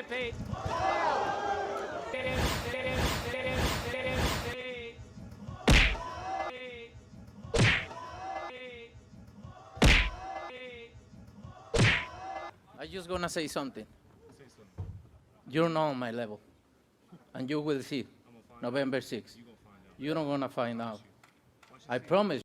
I'm just gonna say something. You're not on my level, and you will see November 6th. You're not gonna find out. I promise.